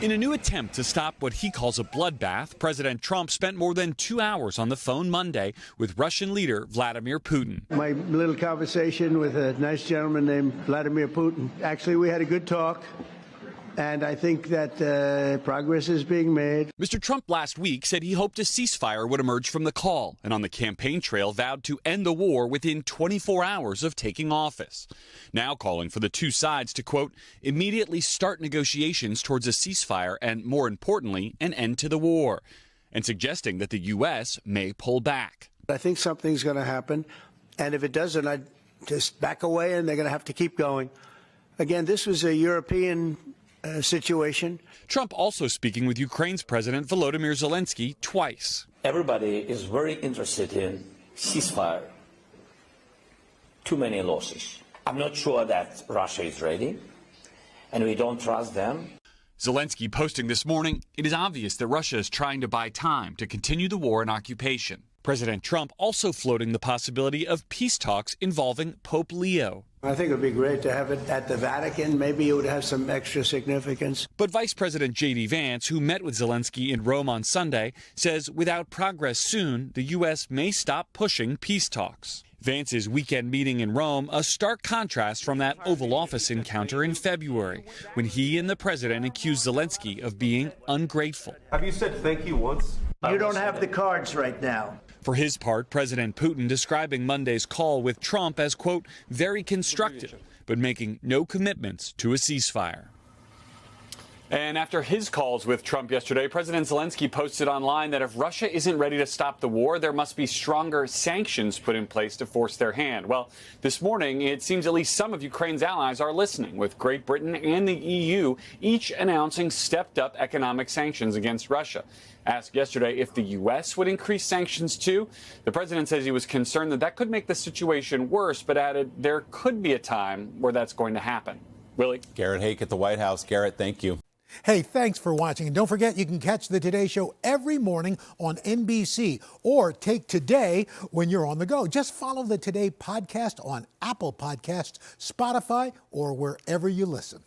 In a new attempt to stop what he calls a bloodbath, President Trump spent more than 2 hours on the phone Monday with Russian leader Vladimir Putin. My little conversation with a nice gentleman named Vladimir Putin. Actually, we had a good talk, and I think that progress is being made. Mr. Trump last week said he hoped a ceasefire would emerge from the call, and on the campaign trail vowed to end the war within 24 hours of taking office. Now calling for the two sides to, quote, immediately start negotiations towards a ceasefire and, more importantly, an end to the war, and suggesting that the U.S. may pull back. I think something's going to happen, and if it doesn't, I'd just back away, and they're going to have to keep going. Again, this was a European situation. Trump also speaking with Ukraine's President Volodymyr Zelensky twice. Everybody is very interested in ceasefire. Too many losses. I'm not sure that Russia is ready, and we don't trust them. Zelensky posting this morning, it is obvious that Russia is trying to buy time to continue the war and occupation. President Trump also floating the possibility of peace talks involving Pope Leo. I think it would be great to have it at the Vatican. Maybe it would have some extra significance. But Vice President J.D. Vance, who met with Zelensky in Rome on Sunday, says without progress soon, the U.S. may stop pushing peace talks. Vance's weekend meeting in Rome, a stark contrast from that Oval Office encounter in February, when he and the president accused Zelensky of being ungrateful. Have you said thank you once? You don't have the cards right now. For his part, President Putin describing Monday's call with Trump as, quote, very constructive, but making no commitments to a ceasefire. And after his calls with Trump yesterday, President Zelensky posted online that if Russia isn't ready to stop the war, there must be stronger sanctions put in place to force their hand. Well, this morning, it seems at least some of Ukraine's allies are listening, with Great Britain and the EU each announcing stepped-up economic sanctions against Russia. Asked yesterday if the U.S. would increase sanctions too, the president says he was concerned that that could make the situation worse, but added there could be a time where that's going to happen. Willie? Garrett Haake at the White House. Garrett, thank you. Hey, thanks for watching. And don't forget, you can catch the Today Show every morning on NBC or take Today when you're on the go. Just follow the Today podcast on Apple Podcasts, Spotify, or wherever you listen.